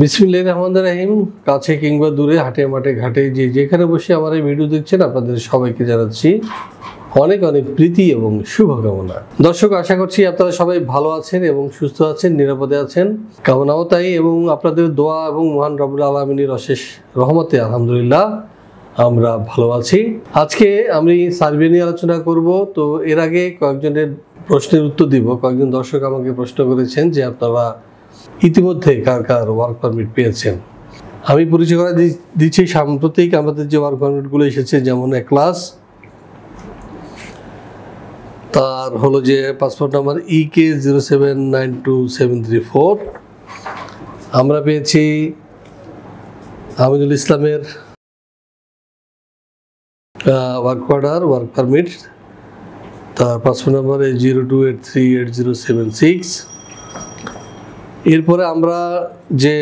বিসমিল্লাহির রহমানির রহিম। কাছে কিংবা দূরে, হাটে মাঠে ঘাটে যে যেখানে বসে আমার এই ভিডিও দেখছেন, আপনাদের সবাইকে জানাচ্ছি অনেক অনেক প্রীতি এবং শুভকামনা। দর্শক, আশা করছি আপনারা সবাই ভালো আছেন এবং সুস্থ আছেন, নিরাপদে আছেন। কামনাও তাই, এবং আপনাদের দোয়া এবং মহান রব্বুল আলামিনের অশেষ রহমতে আলহামদুলিল্লাহ আমরা ভালো আছি। আজকে আমি সার্বিয়া নিয়ে আলোচনা করব। তো এর আগে কয়েকজনের প্রশ্নের উত্তর দিব। কয়েকজন দর্শক আমাকে প্রশ্ন করেছেন যে আপনারা ইতিমধ্যে কার কার ওয়ার্ক পারমিট পেয়েছেন। আমি পরিচয় করে দিচ্ছি। সাম্প্রতিক আমাদের যে ওয়ার্ক পারমিটগুলো এসেছে, যেমন এক্লাস, তার হলো যে পাসপোর্ট নাম্বার EK 0792734। আমরা পেয়েছি আমিনুল ইসলামের ওয়ার্ক অর্ডার, ওয়ার্ক পারমিট, তার পাসপোর্ট নাম্বার 02838076। এরপরে আমরা যে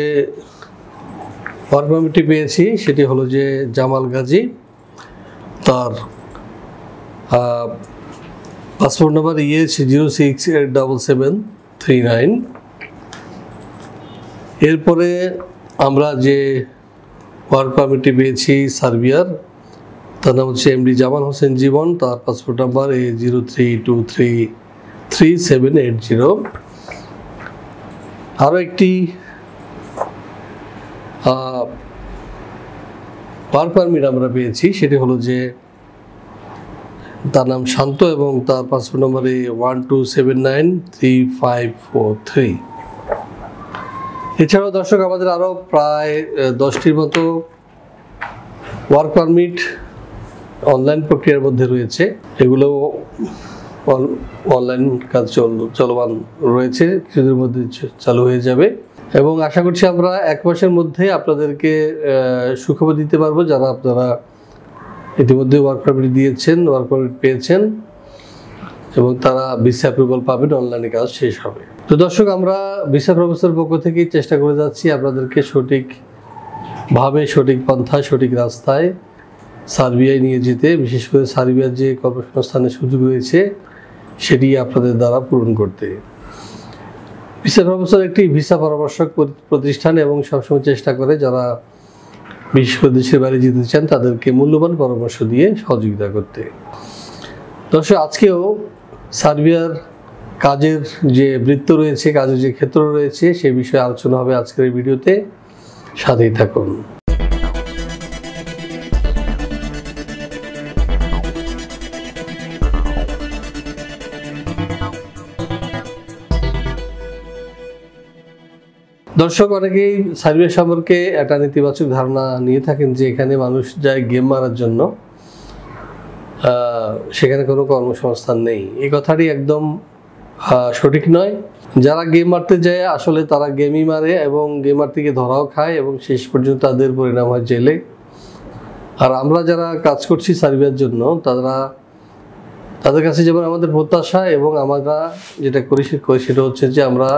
ওয়ার্ক পারমিটটি পেয়েছি সেটি হলো যে জামাল গাজী, তার পাসপোর্ট নাম্বার EH 0687739। এরপরে আমরা যে ওয়ার্ক পারমিটটি পেয়েছি সার্বিয়ার, তার নাম হচ্ছে MD জামাল হোসেন জীবন, তার পাসপোর্ট নাম্বার A03233780। আরও একটি ওয়ার্ক পারমিট আমরা পেয়েছি, সেটি হলো যে তার নাম শান্ত এবং তার পাসপোর্ট নাম্বার A12793543। এছাড়াও দর্শক, আমাদের আরও প্রায় 10টির মতো ওয়ার্ক পারমিট অনলাইন প্রক্রিয়ার মধ্যে রয়েছে। এগুলো অনলাইন কাজ চলমান রয়েছে, কিছুদিনের মধ্যে চালু হয়ে যাবে এবং আশা করছি আমরা 1 মাসের মধ্যে আপনাদেরকে সুখবর দিতে পারবো। যারা আপনারা ইতিমধ্যে ওয়ার্ক পারমিট দিয়েছেন, ওয়ার্ক পারমিট পেয়েছেন এবং তারা ভিসা অ্যাপ্রুভাল পাবেন, অনলাইনে কাজ শেষ হবে। তো দর্শক, আমরা ভিসা প্রফেসর পক্ষ থেকেই চেষ্টা করে যাচ্ছি আপনাদেরকে সঠিকভাবে, সঠিক পন্থায়, সঠিক রাস্তায় সার্বিয়ায় নিয়ে যেতে। বিশেষ করে সার্বিয়ার যে কর্মসংস্থানের সুযোগ রয়েছে সেটি আপনাদের দ্বারা পূরণ করতে। ভিসা প্রফেসর একটি ভিসা পরামর্শক প্রতিষ্ঠান এবং সবসময় চেষ্টা করে যারা বিশেষ করে দেশের বাইরে যেতে চান তাদেরকে মূল্যবান পরামর্শ দিয়ে সহযোগিতা করতে। দর্শক, আজকেও সার্বিয়ার কাজের যে বৃত্ত রয়েছে, কাজের যে ক্ষেত্র রয়েছে, সে বিষয়ে আলোচনা হবে আজকের এই ভিডিওতে। সাথেই থাকুন। দর্শক, অনেকেই সার্বিয়া সম্পর্কে একটা নেতিবাচক ধারণা নিয়ে থাকেন যে এখানে মানুষ যায় গেম মারার জন্য, সেখানে কোনো কর্মসংস্থান নেই। এই কথাটি একদম সঠিক নয়। যারা গেম মারতে যায় আসলে তারা গেমই মারে এবং গেমার থেকে ধরাও খায় এবং শেষ পর্যন্ত তাদের পরিণাম হয় জেলে। আর আমরা যারা কাজ করছি সার্বিয়ার জন্য, তাদের কাছে যেমন আমাদের প্রত্যাশা এবং আমরা যেটা করি সেটা হচ্ছে যে আমরা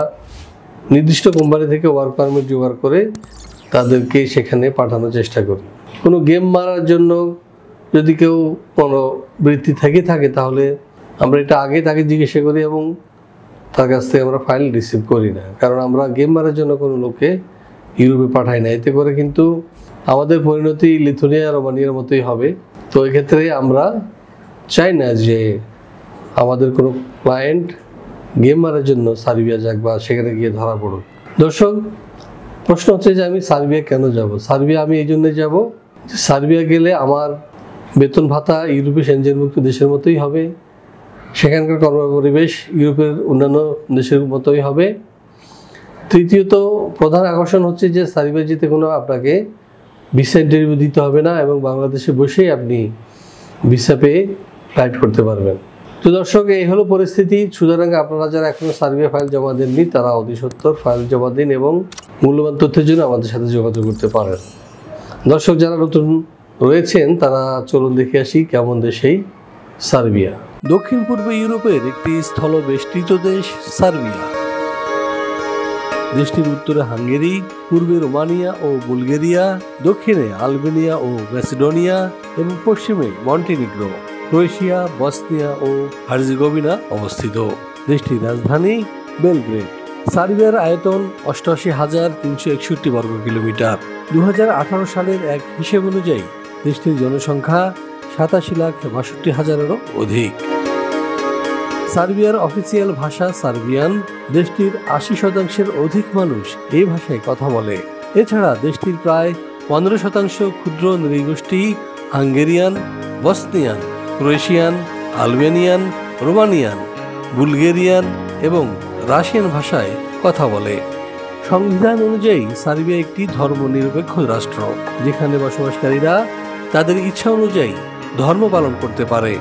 নির্দিষ্ট কোম্পানি থেকে ওয়ার্ক পারমিট জোগাড় করে তাদেরকে সেখানে পাঠানোর চেষ্টা করি। কোনো গেম মারার জন্য যদি কেউ কোনো বৃত্তি থেকে থাকে তাহলে আমরা এটা আগে তাকে জিজ্ঞাসা করি এবং তার কাছ থেকে আমরা ফাইল রিসিভ করি না। কারণ আমরা গেম মারার জন্য কোনো লোককে ইউরোপে পাঠাই না। এতে করে কিন্তু আমাদের পরিণতি লিথুয়ানিয়া, রোমানিয়ার মতোই হবে। তো এক্ষেত্রে আমরা চাই না যে আমাদের কোনো ক্লায়েন্ট গেম মারার জন্য সার্বিয়া যাক বা সেখানে গিয়ে ধরা পড়ুক। দর্শক, প্রশ্ন হচ্ছে যে আমি সার্বিয়া কেন যাব? সার্বিয়া আমি এই জন্যই যাব যে সার্বিয়া গেলে আমার বেতন ভাতা ইউরোপের সেনজেনভুক্ত দেশের মতোই হবে, সেখানকার কর্মপরিবেশ ইউরোপের অন্যান্য দেশের মতোই হবে। তৃতীয়ত, প্রধান আকর্ষণ হচ্ছে যে সার্বিয়া যেতে কোনো আপনাকে ভিসা ইন্টারভিউ দিতে হবে না এবং বাংলাদেশে বসেই আপনি ভিসা পেয়ে ফ্লাইট করতে পারবেন। তো দর্শক, এই হলো পরিস্থিতি। সুতরাং আপনারা যারা এখনো সার্বিয়া ফাইল জমা দেননি তারা অতি সত্বর ফাইল জমা দিন এবং মূল্যবান তথ্যের জন্য আমাদের সাথে যোগাযোগ করতে পারেন। দর্শক, যারা নতুন রয়েছেন তারা চলুন দেখে আসি কেমন দেশ এই সার্বিয়া। দক্ষিণ পূর্ব ইউরোপের একটি স্থলবেষ্টিত দেশ সার্বিয়া। দেশটির উত্তরে হাঙ্গেরি, পূর্বে রোমানিয়া ও বুলগেরিয়া, দক্ষিণে আলবেনিয়া ও ম্যাসিডোনিয়া এবং পশ্চিমে মন্টিনিগ্রো, ক্রোয়েশিয়া, বসনিয়া ও হার্জেগোভিনা অবস্থিত। দেশটির রাজধানী বেলগ্রেড। সার্বিয়ার আয়তন 88,361 বর্গ কিলোমিটার। 2018 সালের এক হিসেব অনুযায়ী দেশটির জনসংখ্যা 87,62,000-এরও অধিক। সার্বিয়ার অফিসিয়াল ভাষা সার্বিয়ান। দেশটির 80% অধিক মানুষ এই ভাষায় কথা বলে। এছাড়া দেশটির প্রায় 15% ক্ষুদ্র নৃগোষ্ঠী Hungarian, Bosnian, Croatian, Albanian, Romanian, Bulgarian এবং রাশিয়ান ভাষায় কথা বলে। সংবিধান অনুযায়ী সার্বিয়া একটি ধর্মনিরপেক্ষ রাষ্ট্র, যেখানে বসবাসকারীরা তাদের ইচ্ছা অনুযায়ী ধর্ম পালন করতে পারে।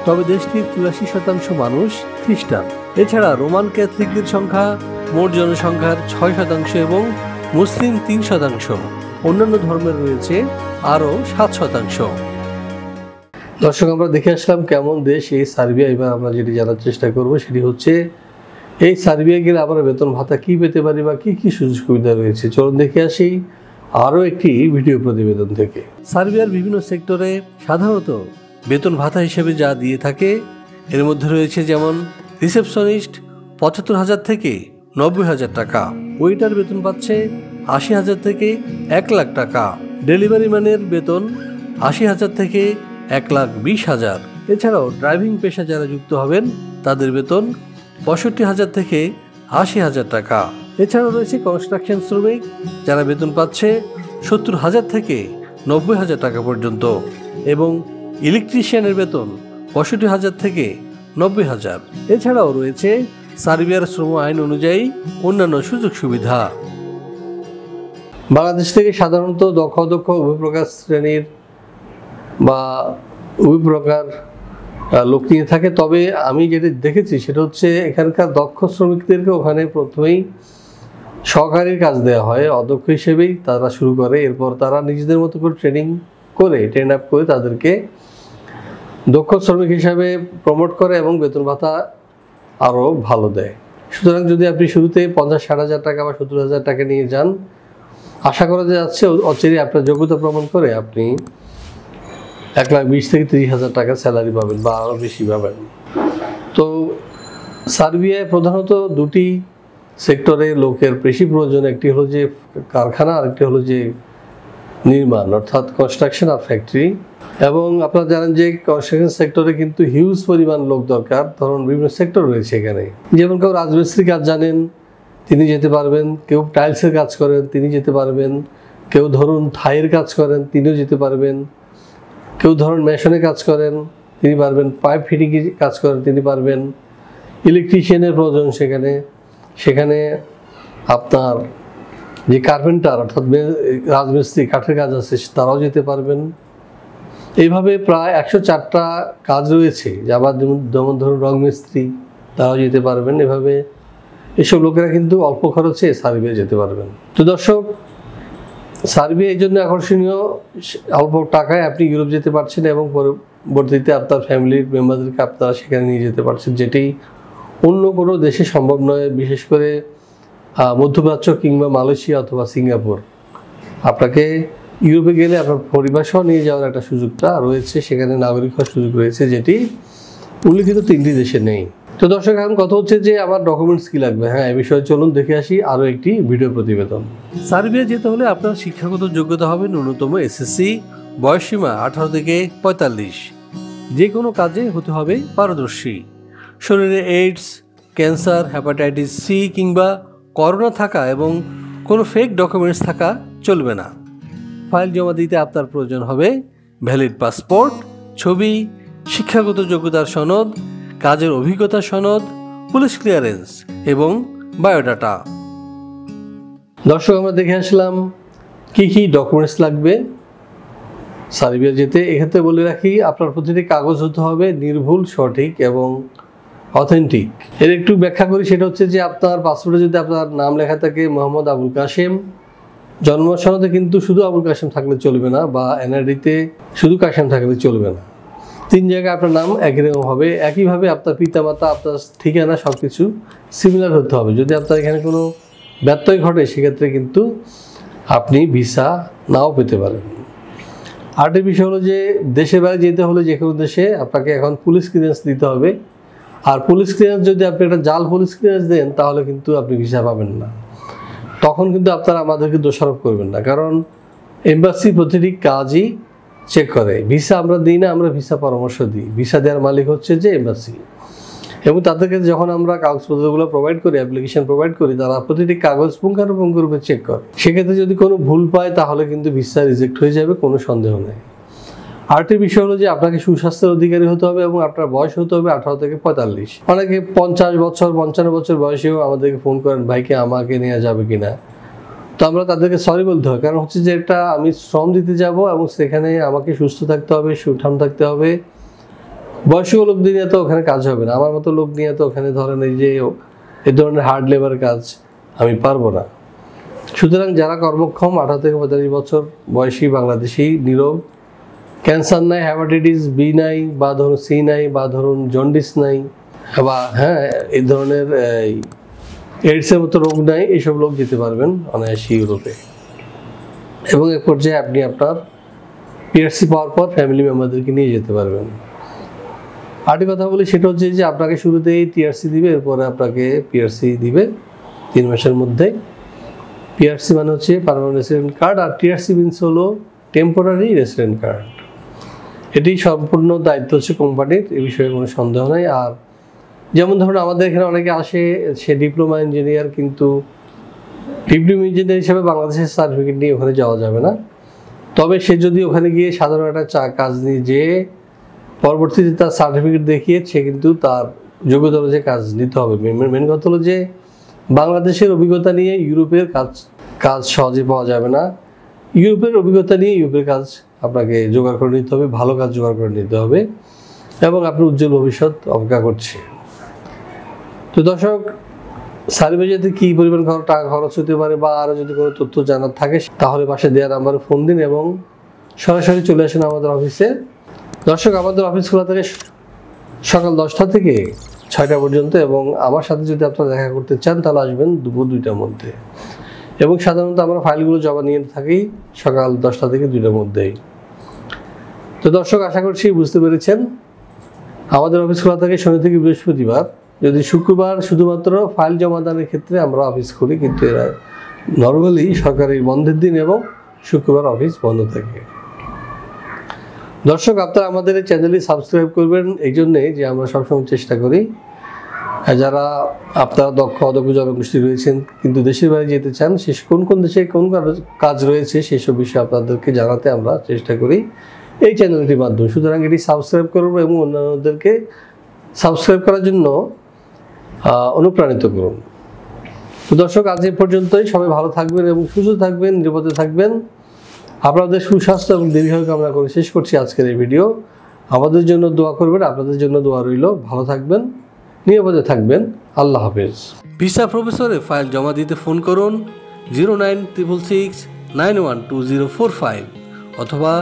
তবে দেশটির 84% মানুষ খ্রিস্টান। এছাড়া রোমান ক্যাথলিকদের সংখ্যা মোট জনসংখ্যার 6% এবং মুসলিম 3%। অন্যান্য ধর্মের রয়েছে আরও 7%। দর্শক, আমরা দেখে আসলাম কেমন দেশ এই সার্বিয়া। এবার আমরা যেটি জানার চেষ্টা করব সেটি হচ্ছে এই সার্বিয়া গেলে আমরা বেতন ভাতা কি পেতে পারি বা কি কি সুযোগ সুবিধা রয়েছে। চলুন দেখে আসি আরও একটি ভিডিও প্রতিবেদন থেকে। সার্বিয়ার বিভিন্ন সেক্টরে সাধারণত বেতন ভাতা হিসেবে যা দিয়ে থাকে এর মধ্যে রয়েছে যেমন রিসেপশনিস্ট 75,000 থেকে 90,000 টাকা, ওয়েটার বেতন পাচ্ছে 80,000 থেকে 1 লাখ টাকা, ডেলিভারি ম্যানের বেতন 80,000 থেকে 1,20,000। এছাড়াও ড্রাইভিং পেশা যারা যুক্ত হবেন তাদের বেতন 65,000 থেকে 80,000 টাকা। এছাড়াও রয়েছে কনস্ট্রাকশন শ্রমিক যারা বেতন পাচ্ছে 70,000 থেকে 90,000 টাকা পর্যন্ত এবং ইলেকট্রিশিয়ানের বেতন 65,000 থেকে 90,000। এছাড়াও রয়েছে সার্বিয়ার শ্রম আইন অনুযায়ী অন্যান্য সুযোগ সুবিধা। বাংলাদেশ থেকে সাধারণত দক্ষ উভয় প্রকার শ্রেণীর বা উভয় প্রকার লোক নিয়ে থাকে। তবে আমি যেটা দেখেছি সেটা হচ্ছে এখানকার দক্ষ শ্রমিকদেরকে ওখানে প্রথমেই সহকারীর কাজ দেওয়া হয়, অদক্ষ হিসেবেই তারা শুরু করে। এরপর তারা নিজেদের মতো করে ট্রেন আপ করে তাদেরকে দক্ষ শ্রমিক হিসাবে প্রমোট করে এবং বেতন ভাতা আরও ভালো দেয়। সুতরাং যদি আপনি শুরুতে 50-60,000 টাকা বা 70,000 টাকা নিয়ে যান, আশা করা যাচ্ছে অচিরেই আপনার যোগ্যতা প্রমাণ করে আপনি 1,20,000 থেকে 30,000 টাকা স্যালারি পাবেন বা আরও বেশি পাবেন। তো সার্বিয়ায় প্রধানত দুটি সেক্টরে লোকের বেশি প্রয়োজন। একটি হলো যে কারখানা, আরেকটি হলো যে নির্মাণ, অর্থাৎ কনস্ট্রাকশন আর ফ্যাক্টরি। এবং আপনারা জানেন যে কনস্ট্রাকশন সেক্টরে কিন্তু হিউজ পরিমাণ লোক দরকার। ধরুন বিভিন্ন সেক্টর রয়েছে এখানে, যেমন কেউ রাজমিস্ত্রি কাজ জানেন তিনি যেতে পারবেন, কেউ টাইলসের কাজ করেন তিনি যেতে পারবেন, কেউ ধরুন থাইয়ের কাজ করেন তিনিও যেতে পারবেন, কেউ ধরুন মেশনের কাজ করেন তিনি পারবেন, পাইপ ফিটিংয়ের কাজ করেন তিনি পারবেন, ইলেকট্রিশিয়ানের প্রয়োজন সেখানে আপনার যে কার্পেন্টার অর্থাৎ রাজমিস্ত্রি কাঠের কাজ আছে তারাও যেতে পারবেন। এইভাবে প্রায় 104টা কাজ রয়েছে। আবার যেমন ধরুন রং মিস্ত্রি তারাও যেতে পারবেন। এভাবে এসব লোকেরা কিন্তু অল্প খরচে সার্বিয়া যেতে পারবেন। তো দর্শক, সার্বিয়া এই জন্য আকর্ষণীয়, অল্প টাকায় আপনি ইউরোপ যেতে পারছেন এবং পরবর্তীতে আপনার ফ্যামিলির মেম্বারদেরকে আপনারা সেখানে নিয়ে যেতে পারছেন, যেটি অন্য কোনো দেশে সম্ভব নয়। বিশেষ করে মধ্যপ্রাচ্য কিংবা মালয়েশিয়া অথবা সিঙ্গাপুর। আপনাকে ইউরোপে গেলে আপনার পরিবার সহ নিয়ে যাওয়ার একটা সুযোগটা রয়েছে, সেখানে নাগরিক হওয়ার সুযোগ রয়েছে, যেটি উল্লিখিত 3টি দেশে নেই। তো দর্শক, এখন কথা হচ্ছে যে আমার ডকুমেন্টস কি লাগবে। হ্যাঁ, এই বিষয়ে চলুন দেখে আসি আরও একটি ভিডিও প্রতিবেদন। সার্বিয়া যেতে হলে আপনার শিক্ষাগত যোগ্যতা হবে ন্যূনতম এসএসসি, বয়সসীমা 18 থেকে 45। যে কোনো কাজে হতে হবে পারদর্শী। শরীরে এইডস, ক্যান্সার, হেপাটাইটিস সি কিংবা করোনা থাকা এবং কোনো ফেক ডকুমেন্টস থাকা চলবে না। ফাইল জমা দিতে আপনার প্রয়োজন হবে ভ্যালিড পাসপোর্ট, ছবি, শিক্ষাগত যোগ্যতার সনদ, কাজের অভিজ্ঞতা সনদ, পুলিশ ক্লিয়ারেন্স এবং বায়োডাটা। দর্শক, আমরা দেখে আসলাম কি কি ডকুমেন্টস লাগবে সার্বিয়া যেতে। এক্ষেত্রে বলে রাখি, আপনার প্রতিটি কাগজ হতে হবে নির্ভুল, সঠিক এবং অথেন্টিক। এর একটু ব্যাখ্যা করি, সেটা হচ্ছে যে আপনার পাসপোর্টে যদি আপনার নাম লেখা থাকে মোহাম্মদ আবুল কাশেম, জন্ম সনদে কিন্তু শুধু আবুল কাশেম থাকলে চলবে না, বা এনআইডিতে শুধু কাশেম থাকলে চলবে না। 3 জায়গায় আপনার নাম একই রকম হবে। একইভাবে আপনার পিতামাতা, আপনার ঠিকানা সব কিছু সিমিলার হতে হবে। যদি আপনার এখানে কোনো ব্যত্যয় ঘটে সেক্ষেত্রে কিন্তু আপনি ভিসা নাও পেতে পারেন। আরেকটি বিষয় হলো যে দেশের বাইরে যেতে হলে যে কোনো দেশে আপনাকে এখন পুলিশ ক্লিয়ারেন্স দিতে হবে। আর পুলিশ ক্লিয়ারেন্স যদি আপনি একটা জাল পুলিশ ক্লিয়ারেন্স দেন তাহলে কিন্তু আপনি ভিসা পাবেন না। তখন কিন্তু আপনারা আমাদেরকে দোষারোপ করবেন না, কারণ এম্বাসি প্রতিটি কাজই চেক করে। ভিসা আমরা দিই না, আমরা ভিসা পরামর্শ দিই। ভিসা দেওয়ার মালিক হচ্ছে যে এম্বাসি, এবং তাদেরকে যখন আমরা কাগজপত্রগুলো প্রোভাইড করি, অ্যাপ্লিকেশন প্রোভাইড করি, তারা প্রতিটি কাগজ পুঙ্খানুপুঙ্খরূপে চেক করে। সেক্ষেত্রে যদি কোনো ভুল পায় তাহলে কিন্তু ভিসা রিজেক্ট হয়ে যাবে, কোনো সন্দেহ নেই। আরেকটি বিষয় হলো যে আপনাকে সুস্বাস্থ্যের অধিকারী হতে হবে এবং আপনার বয়স হতে হবে 18 থেকে 45। অনেকে 50 বছর 55 বছর বয়সেও আমাদেরকে ফোন করেন, ভাইকে আমাকে নেওয়া যাবে কিনা। তো আমরা তাদেরকে সরি বলতে হয়, কারণ হচ্ছে যে একটা আমি শ্রম দিতে যাব এবং সেখানে আমাকে সুস্থ থাকতে হবে, সুঠাম থাকতে হবে। বয়স্ক লোক নিয়ে তো ওখানে কাজ হবে না, আমার মতো লোক নিয়ে তো ওখানে ধরেন এই ধরনের হার্ড লেবার কাজ আমি পারবো না। সুতরাং যারা কর্মক্ষম 18 থেকে 45 বছর বয়সী বাংলাদেশি, নীরব, ক্যান্সার নাই, হ্যাপাটাইটিস বি নাই, বা ধরুন সি নাই, বা ধরুন জন্ডিস নাই, বা এই ধরনের এইডসের মতো রোগ নাই, এইসব লোক যেতে পারবেন অনায়াসে ইউরোপে। এবং এক পর্যায়ে আপনি আপনার পিআরসি পাওয়ার পর ফ্যামিলি মেম্বারদেরকে নিয়ে যেতে পারবেন। আরেকটি কথা বলি, সেটা হচ্ছে যে আপনাকে শুরুতেই টিআরসি দিবে, এরপরে আপনাকে পিআরসি দিবে 3 মাসের মধ্যে। পিআরসি মানে হচ্ছে পার্মানেন্ট রেসিডেন্ট কার্ড, আর টিআরসি মিনস হলো টেম্পোরারি রেসিডেন্ট কার্ড। এটি সম্পূর্ণ দায়িত্ব হচ্ছে কোম্পানির, এ বিষয়ে কোনো সন্দেহ নেই। আর যেমন ধরুন আমাদের এখানে অনেকে আসে, সে ডিপ্লোমা ইঞ্জিনিয়ার, কিন্তু ডিপ্লোমা ইঞ্জিনিয়ার হিসেবে বাংলাদেশের সার্টিফিকেট নিয়ে ওখানে যাওয়া যাবে না। তবে সে যদি ওখানে গিয়ে সাধারণ একটা কাজ নিয়ে যেয়ে পরবর্তীতে তার সার্টিফিকেট দেখিয়ে সে কিন্তু তার যোগ্যতা অনুযায়ী কাজ নিতে হবে। মেন কথা হলো যে বাংলাদেশের অভিজ্ঞতা নিয়ে ইউরোপের কাজ সহজে পাওয়া যাবে না। ইউরোপের অভিজ্ঞতা নিয়ে ইউরোপের কাজ আপনাকে জোগাড় করে নিতে হবে, ভালো কাজ জোগাড় করে নিতে হবে, এবং আপনার উজ্জ্বল ভবিষ্যৎ অপেক্ষা করছে। তো দর্শক, সার্ভিসেতে কী পরিমাণ টাকা খরচ হতে পারে বা আরও যদি কোনো তথ্য জানার থাকে তাহলে পাশে দেওয়া নাম্বারে ফোন দিন এবং সরাসরি চলে আসেন আমাদের অফিসে। দর্শক, আমাদের অফিস খোলা থাকে সকাল 10টা থেকে 6টা পর্যন্ত, এবং আমার সাথে যদি আপনারা দেখা করতে চান তাহলে আসবেন দুপুর 2টার মধ্যে। এবং সাধারণত আমরা ফাইলগুলো জমা নিয়ে থাকি সকাল 10টা থেকে 2টার মধ্যেই। তো দর্শক, আশা করছি বুঝতে পেরেছেন। আমাদের অফিস খোলা থাকে শনি থেকে বৃহস্পতিবার। যদি শুক্রবার শুধুমাত্র ফাইল জমাদানের ক্ষেত্রে আমরা অফিস করি, কিন্তু এরা নর্মালি সরকারি বন্ধের দিন এবং শুক্রবার অফিস বন্ধ থাকে। দর্শক, আপনারা আমাদের এই চ্যানেলটি সাবস্ক্রাইব করবেন এই জন্যে যে আমরা সবসময় চেষ্টা করি, যারা আপনারা দক্ষ অদক্ষ জনগোষ্ঠী রয়েছেন কিন্তু দেশের বাইরে যেতে চান, সে কোন দেশে কোন কাজ রয়েছে সেসব বিষয়ে আপনাদেরকে জানাতে আমরা চেষ্টা করি এই চ্যানেলটির মাধ্যমে। সুতরাং এটি সাবস্ক্রাইব করুন এবং অন্যান্যদেরকে সাবস্ক্রাইব করার জন্য অনুপ্রাণিত করুন। তো দর্শক, আজ এ পর্যন্তই। সবাই ভালো থাকবেন এবং সুস্থ থাকবেন, নিরাপদে থাকবেন। আপনাদের সুস্বাস্থ্য এবং দীর্ঘায়ু কামনা করে শেষ করছি আজকের এই ভিডিও। আমাদের জন্য দোয়া করবেন, আপনাদের জন্য দোয়া রইল। ভালো থাকবেন, নিরাপদে থাকবেন। আল্লাহ হাফেজ। ভিসা প্রফেসরে ফাইল জমা দিতে ফোন করুন 09666912045 অথবা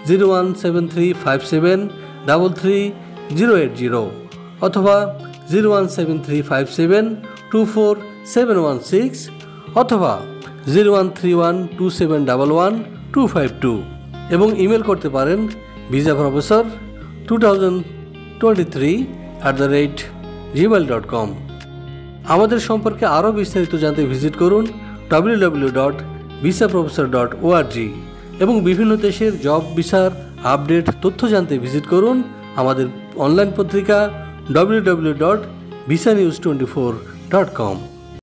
01735733080 অথবা 01735724716 অথবা 013127112252 এবং ইমেল করতে পারেন visaprofessor2023@gmail.com। আমাদের সম্পর্কে আরও বিস্তারিত জানতে ভিজিট করুন www.visaprofessor.org এবং বিভিন্ন দেশের জব ভিসার আপডেট তথ্য জানতে ভিজিট করুন আমাদের অনলাইন পত্রিকা www.visanews24.com।